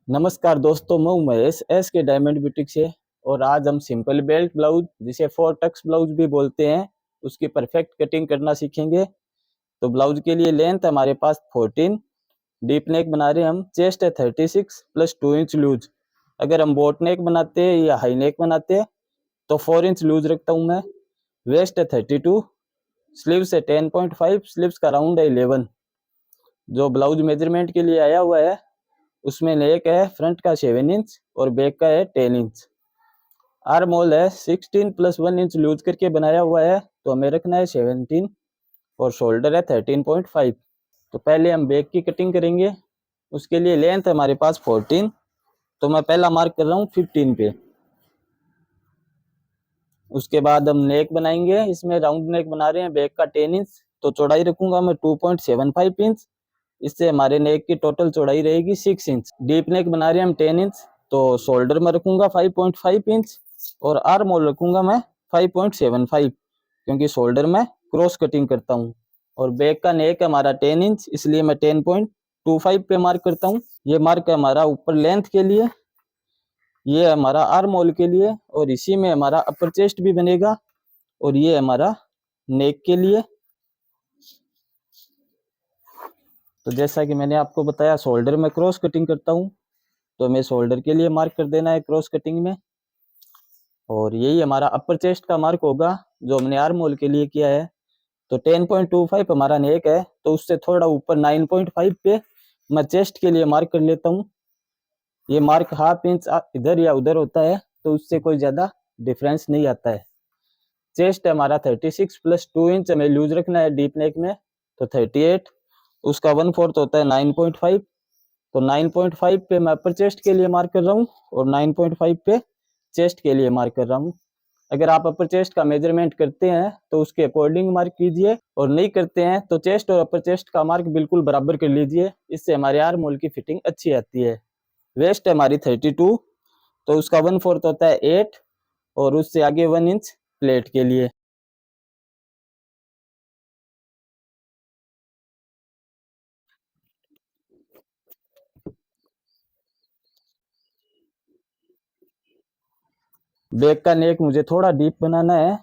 नमस्कार दोस्तों, मैं हूं महेश एस के डायमंड बुटीक से। और आज हम सिंपल बेल्ट ब्लाउज, जिसे 4 टक्स ब्लाउज भी बोलते हैं, उसकी परफेक्ट कटिंग करना सीखेंगे। तो ब्लाउज के लिए लेंथ हमारे पास 14, डीप नेक बना रहे हैं हम, चेस्ट है 36 प्लस 2 इंच लूज। अगर हम बोट नेक बनाते हैं या हाई नेक बनाते हैं तो 4 इंच लूज रखता हूँ मैं। वेस्ट है 32, स्लीव्स है 10.5, स्लीव्स का राउंड है 11। जो ब्लाउज मेजरमेंट के लिए आया हुआ है उसमें नेक है फ्रंट का 7 इंच और बैक का है 10 इंच। आर्म होल है 16 प्लस 1 इंच लूज करके बनाया हुआ है, तो हमें रखना है 17। और शोल्डर है 13.5। तो पहले हम बैक की कटिंग करेंगे। उसके लिए लेंथ है हमारे पास 14, तो मैं पहला मार्क कर रहा हूँ 15 पे। उसके बाद हम नेक बनाएंगे। इसमें राउंड नेक बना रहे हैं, बैक का 10 इंच, तो चौड़ाई रखूंगा मैं 2.75 इंच। इससे हमारे नेक की टोटल चौड़ाई रहेगी 6 इंच। डीप नेक बना रहे हैं हम 10 इंच, तो शोल्डर में रखूंगा 5.5 इंच और आर्म होल रखूंगा मैं 5.75, क्योंकि शोल्डर में क्रॉस कटिंग करता हूँ। और बैक का नेक हमारा 10 इंच, इसलिए मैं 10.25 पे मार्क करता हूँ। ये मार्क है हमारा ऊपर लेंथ के लिए, ये हमारा आर्म होल के लिए, और इसी में हमारा अपर चेस्ट भी बनेगा। और ये हमारा नेक के लिए। तो जैसा कि मैंने आपको बताया, शोल्डर में क्रॉस कटिंग करता हूँ, तो हमें शोल्डर के लिए मार्क कर देना है क्रॉस कटिंग में। और यही हमारा अपर चेस्ट का मार्क होगा जो हमने आर्म होल के लिए किया है। तो 10.25 हमारा नेक है, तो उससे थोड़ा ऊपर 9.5 पे मैं चेस्ट के लिए मार्क कर लेता हूँ। ये मार्क हाफ इंच इधर या उधर होता है, तो उससे कोई ज़्यादा डिफरेंस नहीं आता है। चेस्ट हमारा 36 प्लस 2 इंच हमें लूज रखना है डीप नेक में, तो 38। उसका 1/4 होता है 9.5। तो 9.5 पे मैं अपर चेस्ट के लिए मार्क कर रहा हूँ और 9.5 पे चेस्ट के लिए मार्क कर रहा हूँ। अगर आप अपर चेस्ट का मेजरमेंट करते हैं तो उसके अकॉर्डिंग मार्क कीजिए, और नहीं करते हैं तो चेस्ट और अपर चेस्ट का मार्क बिल्कुल बराबर कर लीजिए। इससे हमारे आर्म होल की फिटिंग अच्छी आती है। वेस्ट है हमारी 32, तो उसका 1/4 होता है 8, और उससे आगे 1 इंच प्लेट के लिए। बैक का नेक मुझे थोड़ा डीप बनाना है,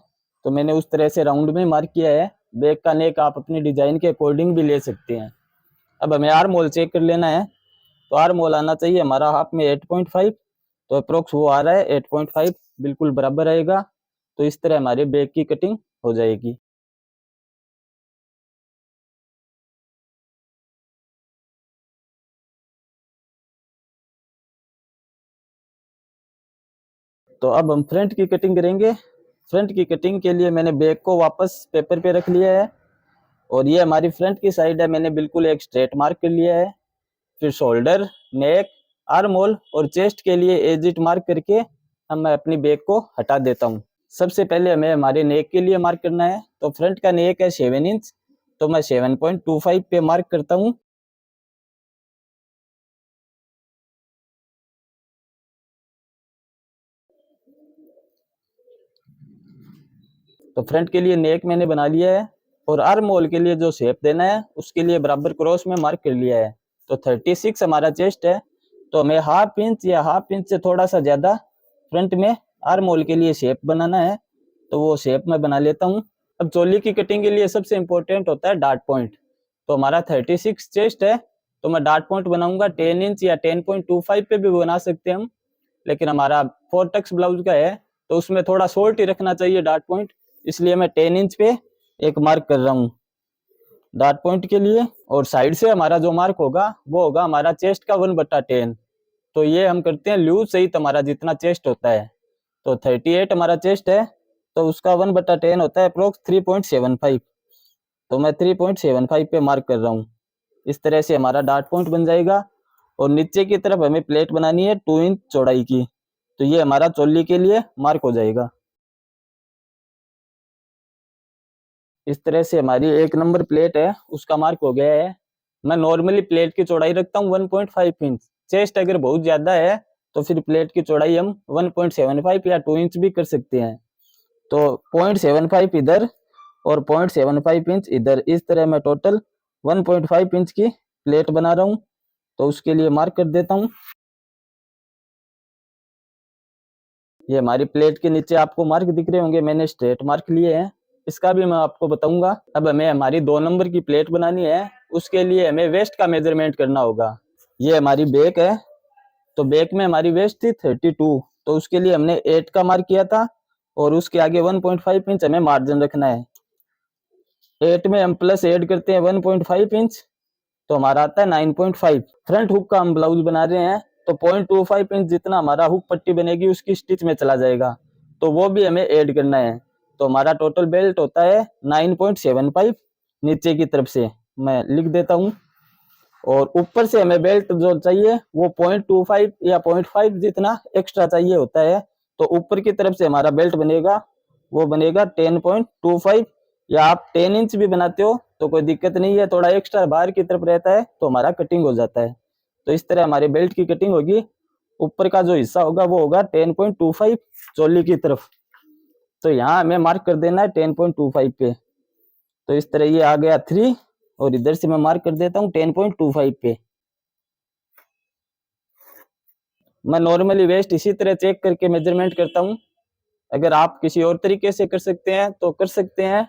तो मैंने उस तरह से राउंड में मार्क किया है। बैक का नेक आप अपनी डिजाइन के अकॉर्डिंग भी ले सकते हैं। अब हमें आर्म होल चेक कर लेना है। तो आर्म होल आना चाहिए हमारा हाफ में 8.5, तो अप्रोक्स वो आ रहा है 8.5, बिल्कुल बराबर आएगा। तो इस तरह हमारी बैक की कटिंग हो जाएगी। तो अब हम फ्रंट की कटिंग करेंगे। फ्रंट की कटिंग के लिए मैंने बैक को वापस पेपर पे रख लिया है, और ये हमारी फ्रंट की साइड है, मैंने बिल्कुल एक स्ट्रेट मार्क कर लिया है। फिर शोल्डर, नेक, आर्म होल और चेस्ट के लिए एजिट मार्क करके हम मैं अपनी बैक को हटा देता हूँ। सबसे पहले हमें हमारे नेक के लिए मार्क करना है। तो फ्रंट का नेक है 7 इंच, तो मैं 7.25 पे मार्क करता हूँ। तो फ्रंट के लिए नेक मैंने बना लिया है, और आर्म होल के लिए जो शेप देना है उसके लिए बराबर क्रॉस में मार्क कर लिया है। तो 36 हमारा चेस्ट है, तो हमें हाफ इंच या हाफ इंच से थोड़ा सा ज़्यादा फ्रंट में आर्म होल के लिए शेप बनाना है, तो वो शेप मैं बना लेता हूँ। अब चोली की कटिंग के लिए सबसे इम्पोर्टेंट होता है डार्ट पॉइंट। तो हमारा 36 चेस्ट है, तो मैं डार्ट पॉइंट बनाऊंगा 10 इंच या 10.25 पे भी बना सकते हैं हम, लेकिन हमारा 4 टक्स ब्लाउज का है, तो उसमें थोड़ा शॉर्ट ही रखना चाहिए डार्ट पॉइंट, इसलिए मैं 10 इंच पे एक मार्क कर रहा हूँ डार्ट पॉइंट के लिए। और साइड से हमारा जो मार्क होगा वो होगा हमारा चेस्ट का 1/10। तो ये हम करते हैं लूज सहित हमारा जितना चेस्ट होता है। तो 38 हमारा चेस्ट है, तो उसका 1/10 होता है अप्रोक्स 3.75। तो मैं 3.75 पे मार्क कर रहा हूँ। इस तरह से हमारा डार्ट पॉइंट बन जाएगा। और नीचे की तरफ हमें प्लेट बनानी है 2 इंच चौड़ाई की, तो ये हमारा चोली के लिए मार्क हो जाएगा। इस तरह से हमारी 1 नंबर प्लेट है, उसका मार्क हो गया है। मैं नॉर्मली प्लेट की चौड़ाई रखता हूँ 1.5 इंच। चेस्ट अगर बहुत ज़्यादा है तो फिर प्लेट की चौड़ाई हम 1.75 या 2 इंच भी कर सकते हैं। तो 0.75 इधर और 0.75 इंच इधर, इस तरह मैं टोटल 1.5 इंच की प्लेट बना रहा हूँ। तो उसके लिए मार्क कर देता हूँ। ये हमारी प्लेट के नीचे आपको मार्क दिख रहे होंगे, मैंने स्ट्रेट मार्क लिए हैं, इसका भी मैं आपको बताऊंगा। अब हमें हमारी 2 नंबर की प्लेट बनानी है, उसके लिए हमें वेस्ट का मेजरमेंट करना होगा। ये हमारी बैक है, तो बैक में हमारी वेस्ट थी 32, तो उसके लिए हमने 8 का मार्क किया था और उसके आगे 1.5 इंच हमें मार्जिन रखना है। 8 में हम प्लस ऐड करते हैं 1.5 इंच, तो हमारा आता है 9.5। फ्रंट हुक का हम ब्लाउज बना रहे हैं, तो 0.25 इंच जितना हमारा हुक पट्टी बनेगी उसकी स्टिच में चला जाएगा, तो वो भी हमें ऐड करना है। तो हमारा टोटल बेल्ट होता है 9.75 नीचे की तरफ से, मैं लिख देता हूँ। और ऊपर से हमें बेल्ट जो चाहिए वो 0.25 या 0.5 जितना एक्स्ट्रा चाहिए होता है, तो ऊपर की तरफ से हमारा बेल्ट बनेगा, वो बनेगा 10.25, या आप 10 इंच भी बनाते हो तो कोई दिक्कत नहीं है, थोड़ा एक्स्ट्रा बाहर की तरफ रहता है तो हमारा कटिंग हो जाता है। तो इस तरह हमारे बेल्ट की कटिंग होगी, ऊपर का जो हिस्सा होगा वो होगा 10.25 चोली की तरफ, तो यहाँ हमें मार्क कर देना है 10.25 पे। तो इस तरह ये आ गया 3, और इधर से मैं मार्क कर देता हूँ 10.25 पे। मैं नॉर्मली वेस्ट इसी तरह चेक करके मेजरमेंट करता हूँ, अगर आप किसी और तरीके से कर सकते हैं तो कर सकते हैं,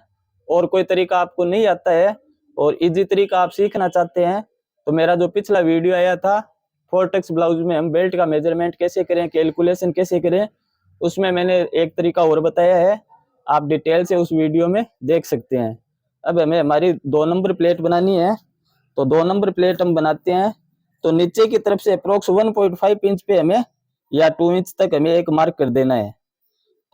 और कोई तरीका आपको नहीं आता है और इजी तरीका आप सीखना चाहते हैं, तो मेरा जो पिछला वीडियो आया था फोर्टेक्स ब्लाउज में हम बेल्ट का मेजरमेंट कैसे करें, कैलकुलेशन कैसे करें, उसमें मैंने एक तरीका और बताया है, आप डिटेल से उस वीडियो में देख सकते हैं। अब हमें हमारी 2 नंबर प्लेट बनानी है, तो 2 नंबर प्लेट हम बनाते हैं, तो नीचे की तरफ से अप्रोक्स 1.5 इंच पे हमें या 2 इंच तक हमें एक मार्क कर देना है।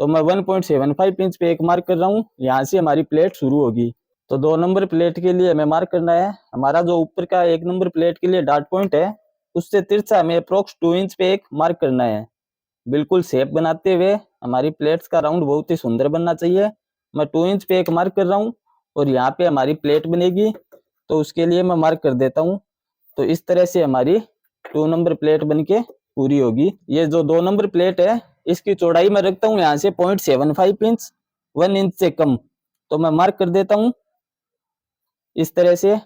तो मैं 1.75 इंच पे एक मार्क कर रहा हूँ, यहाँ से हमारी प्लेट शुरू होगी। तो 2 नंबर प्लेट के लिए हमें मार्क करना है, हमारा जो ऊपर का 1 नंबर प्लेट के लिए डॉट पॉइंट है उससे तिरछा हमें अप्रोक्स 2 इंच पे एक मार्क करना है, बिल्कुल शेप बनाते हुए। हमारी प्लेट्स का राउंड बहुत ही सुंदर बनना चाहिए। मैं 2 इंच पे एक मार्क कर रहा हूँ और यहाँ पे हमारी प्लेट बनेगी, तो उसके लिए मैं मार्क कर देता हूँ। तो इस तरह से हमारी 2 नंबर प्लेट बनके पूरी होगी। ये जो 2 नंबर प्लेट है इसकी चौड़ाई मैं रखता हूँ यहाँ से 0.75 इंच, 1 इंच से कम, तो मैं मार्क कर देता हूँ इस तरह से।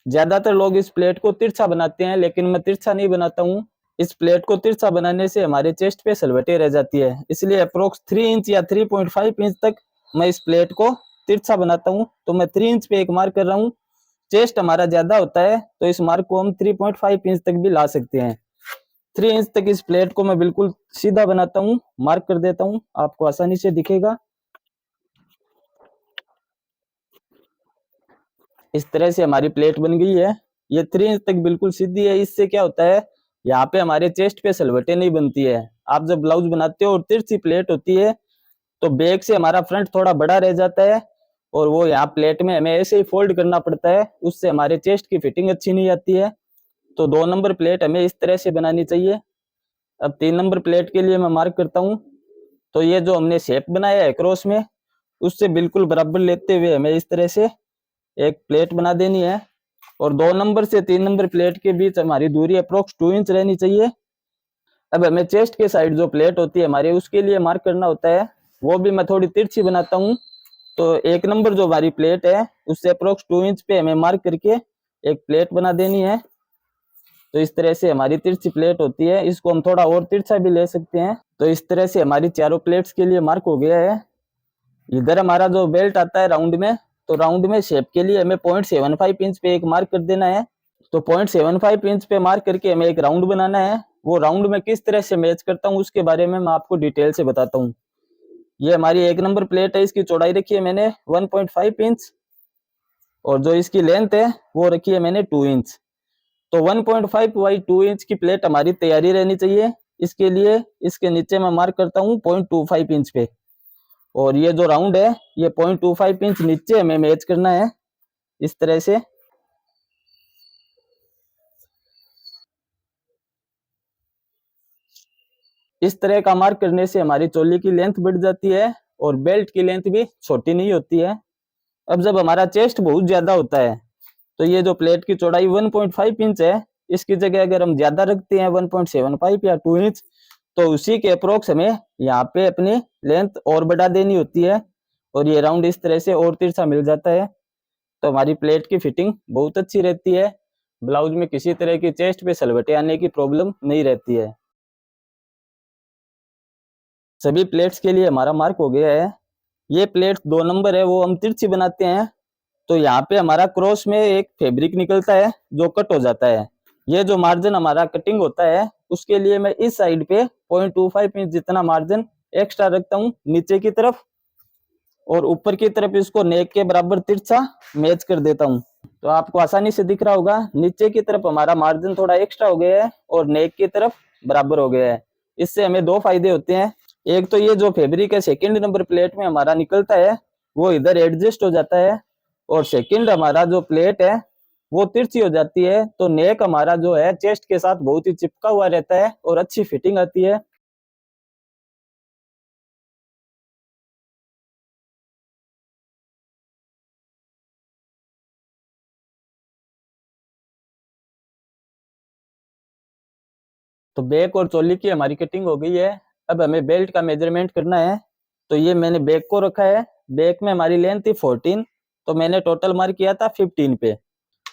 ज्यादातर लोग इस प्लेट को तिरछा बनाते हैं, लेकिन मैं तिरछा नहीं बनाता हूँ। इस प्लेट को तिरछा बनाने से हमारे चेस्ट पे सलवटें रह जाती है, इसलिए अप्रोक्स 3 इंच या 3.5 इंच तक मैं इस प्लेट को तिरछा बनाता हूँ। तो मैं 3 इंच पे एक मार्क कर रहा हूँ। चेस्ट हमारा ज्यादा होता है तो इस मार्क को हम 3.5 इंच तक भी ला सकते हैं। 3 इंच तक इस प्लेट को मैं बिल्कुल सीधा बनाता हूँ, मार्क कर देता हूँ, आपको आसानी से दिखेगा। इस तरह से हमारी प्लेट बन गई है, ये 3 इंच तक बिल्कुल सीधी है। इससे क्या होता है, यहाँ पे हमारे चेस्ट पे सलवटें नहीं बनती है। आप जब ब्लाउज बनाते हो और तिरछी प्लेट होती है तो बैक से हमारा फ्रंट थोड़ा बड़ा रह जाता है, और वो यहाँ प्लेट में हमें ऐसे ही फोल्ड करना पड़ता है, उससे हमारे चेस्ट की फिटिंग अच्छी नहीं आती है। तो 2 नंबर प्लेट हमें इस तरह से बनानी चाहिए। अब 3 नंबर प्लेट के लिए मैं मार्क करता हूँ, तो ये जो हमने शेप बनाया है क्रॉस में, उससे बिल्कुल बराबर लेते हुए हमें इस तरह से एक प्लेट बना देनी है। और 2 नंबर से 3 नंबर प्लेट के बीच हमारी दूरी अप्रोक्स 2 इंच रहनी चाहिए। अब हमें चेस्ट के साइड जो प्लेट होती है हमारे, उसके लिए मार्क करना होता है, वो भी मैं थोड़ी तिरछी बनाता हूँ। तो 1 नंबर जो हमारी प्लेट है उससे अप्रोक्स 2 इंच पे हमें मार्क करके एक प्लेट बना देनी है। तो इस तरह से हमारी तिरछी प्लेट होती है, इसको हम थोड़ा और तिरछा भी ले सकते हैं। तो इस तरह से हमारी चारों प्लेट्स के लिए मार्क हो गया है। इधर हमारा जो बेल्ट आता है राउंड में, तो राउंड में शेप के लिए हमें 0.75 इंच पे एक मार्क कर देना है। तो 0.75 इंच पे मार्क करके हमें एक राउंड बनाना है। वो राउंड में किस तरह से मैच करता हूँ उसके बारे में मैं आपको डिटेल से बताता हूँ। ये हमारी 1 नंबर प्लेट है, इसकी चौड़ाई रखी है मैंने 1.5 इंच, और जो इसकी लेंथ है वो रखी है मैंने 2 इंच। तो 1.5 बाई 2 इंच की प्लेट हमारी तैयारी रहनी चाहिए। इसके लिए इसके नीचे मैं मार्क करता हूँ 0.25 इंच पे, और ये जो राउंड है ये 0.25 इंच नीचे हमें मैच करना है इस तरह से। इस तरह का मार्क करने से हमारी चोली की लेंथ बढ़ जाती है और बेल्ट की लेंथ भी छोटी नहीं होती है। अब जब हमारा चेस्ट बहुत ज्यादा होता है तो ये जो प्लेट की चौड़ाई 1.5 इंच है, इसकी जगह अगर हम ज्यादा रखते हैं 1.75 या 2 इंच, तो उसी के अप्रोक्स हमें यहाँ पे अपनी लेंथ और बढ़ा देनी होती है, और ये राउंड इस तरह से और तिरछा मिल जाता है। तो हमारी प्लेट की फिटिंग बहुत अच्छी रहती है, ब्लाउज में किसी तरह की चेस्ट पे सलवटे आने की प्रॉब्लम नहीं रहती है। सभी प्लेट्स के लिए हमारा मार्क हो गया है। ये प्लेट 2 नंबर है वो हम तिरछी बनाते हैं, तो यहाँ पे हमारा क्रॉस में एक फैब्रिक निकलता है जो कट हो जाता है। ये जो मार्जिन हमारा कटिंग होता है उसके लिए मैं इस साइड पे 0.25 इंच जितना मार्जिन एक्स्ट्रा रखता हूँ नीचे की तरफ, और ऊपर की तरफ इसको नेक के बराबर तिरछा मैच कर देता हूँ। तो आपको आसानी से दिख रहा होगा, नीचे की तरफ हमारा मार्जिन थोड़ा एक्स्ट्रा हो गया है और नेक की तरफ बराबर हो गया है। इससे हमें 2 फायदे होते हैं। एक तो ये जो फैब्रिक है सेकंड नंबर प्लेट में हमारा निकलता है वो इधर एडजस्ट हो जाता है, और सेकंड हमारा जो प्लेट है वो तिरछी हो जाती है, तो नेक हमारा जो है चेस्ट के साथ बहुत ही चिपका हुआ रहता है और अच्छी फिटिंग आती है। तो बैक और चोली की हमारी कटिंग हो गई है। अब हमें बेल्ट का मेजरमेंट करना है। तो ये मैंने बैक को रखा है, बैक में हमारी लेंथ थी 14, तो मैंने टोटल मार्क किया था 15 पे।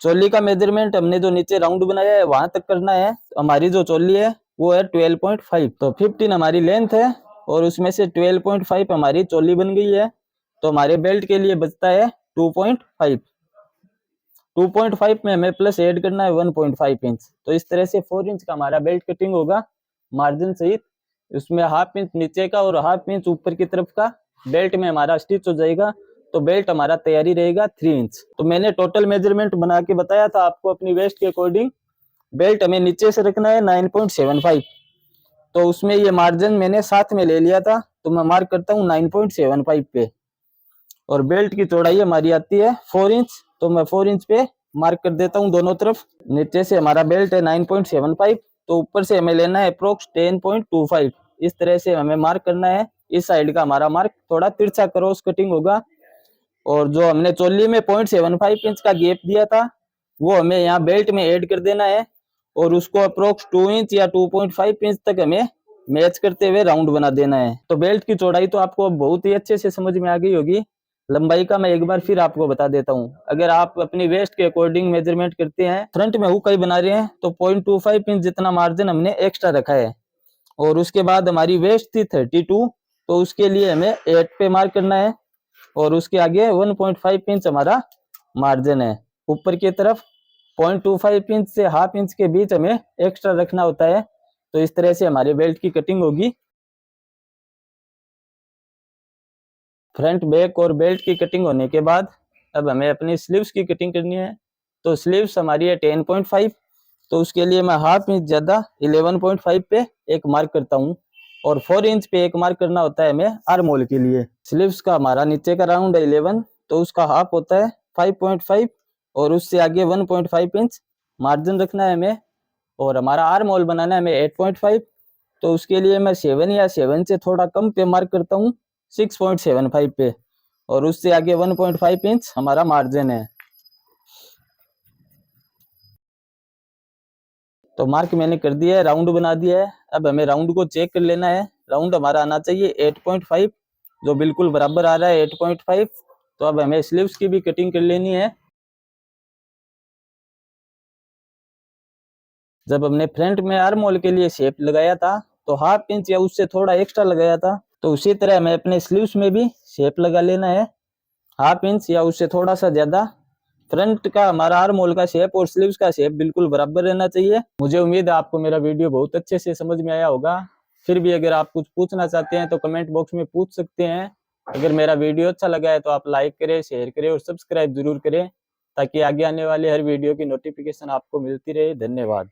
चोली का मेजरमेंट हमने जो नीचे राउंड बनाया है वहां तक करना है। हमारी जो चोली है वो है 12.5, तो 15 हमारी लेंथ है और उसमें से 12.5 हमारी चोली बन गई है। तो हमारे बेल्ट के लिए बचता है 2.5। 2.5 में हमें प्लस ऐड करना है 1.5 इंच। तो इस तरह से 4 इंच का हमारा बेल्ट कटिंग होगा मार्जिन सहित। उसमें हाफ इंच नीचे का और हाफ इंच ऊपर की तरफ का बेल्ट में हमारा स्टिच हो जाएगा। तो बेल्ट हमारा तैयारी रहेगा 3 इंच। तो मैंने टोटल मेजरमेंट बना के बताया था आपको अपनी वेस्ट के अकॉर्डिंग। बेल्ट हमें नीचे से रखना है 9.75, तो उसमें ये मार्जिन मैंने साथ में ले लिया था, तो मैं मार्क करता हूँ 9.75 पे। और बेल्ट की चौड़ाई हमारी आती है 4 इंच, तो मैं 4 इंच पे मार्क कर देता हूँ दोनों तरफ। नीचे से हमारा बेल्ट है 9.75, तो ऊपर से हमें लेना है अप्रोक्स 10.25। इस तरह से हमें मार्क करना है। इस साइड का हमारा मार्क थोड़ा तिरछा क्रॉस कटिंग होगा, और जो हमने चोली में 0.75 इंच का गैप दिया था वो हमें यहाँ बेल्ट में ऐड कर देना है, और उसको अप्रोक्स 2 इंच या 2.5 इंच तक हमें मैच करते हुए राउंड बना देना है। तो बेल्ट की चौड़ाई तो आपको बहुत ही अच्छे से समझ में आ गई होगी। लंबाई का मैं एक बार फिर आपको बता देता हूँ। अगर आप अपनी वेस्ट के अकॉर्डिंग मेजरमेंट करते हैं, फ्रंट में हुक बना रहे हैं, तो 0.25 इंच जितना मार्जिन हमने एक्स्ट्रा रखा है। और उसके बाद हमारी वेस्ट थी 32, तो उसके लिए हमें 8 पे मार्क करना है, और उसके आगे 1.5 इंच हमारा मार्जिन है। ऊपर की तरफ 0.25 इंच से हाफ इंच के बीच हमें एक्स्ट्रा रखना होता है। तो इस तरह से हमारे बेल्ट की कटिंग होगी। फ्रंट बैक और बेल्ट की कटिंग होने के बाद अब हमें अपनी स्लीव्स की कटिंग करनी है। तो स्लीव्स हमारी है 10.5, तो उसके लिए मैं हाफ इंच ज़्यादा 11.5 पे एक मार्क करता हूँ, और 4 इंच पे एक मार्क करना होता है हमें आर्म होल के लिए। स्लीव्स का हमारा नीचे का राउंड है 11, तो उसका हाफ होता है 5.5, और उससे आगे 1.5 इंच मार्जिन रखना है हमें। और हमारा आर्म होल बनाना है हमें 8.5, तो उसके लिए मैं 7 या 7 से थोड़ा कम पे मार्क करता हूँ 6.75 पे, और उससे आगे 1.5 इंच हमारा मार्जिन है। तो मार्क मैंने कर दिया है, राउंड बना दिया है। अब हमें राउंड को चेक कर लेना है। राउंड हमारा आना चाहिए 8.5, जो बिल्कुल बराबर आ रहा है 8.5। तो अब हमें स्लीव्स की भी कटिंग कर लेनी है। जब हमने फ्रंट में आर्म होल के लिए शेप लगाया था तो हाफ इंच या उससे थोड़ा एक्स्ट्रा लगाया था, तो उसी तरह हमें अपने स्लीव्स में भी शेप लगा लेना है, हाफ इंच या उससे थोड़ा सा ज्यादा। फ्रंट का हमारा आर्म होल का शेप और स्लीव्स का शेप बिल्कुल बराबर रहना चाहिए। मुझे उम्मीद है आपको मेरा वीडियो बहुत अच्छे से समझ में आया होगा। फिर भी अगर आप कुछ पूछना चाहते हैं तो कमेंट बॉक्स में पूछ सकते हैं। अगर मेरा वीडियो अच्छा लगा है तो आप लाइक करें, शेयर करें और सब्सक्राइब जरूर करें, ताकि आगे आने वाले हर वीडियो की नोटिफिकेशन आपको मिलती रहे। धन्यवाद।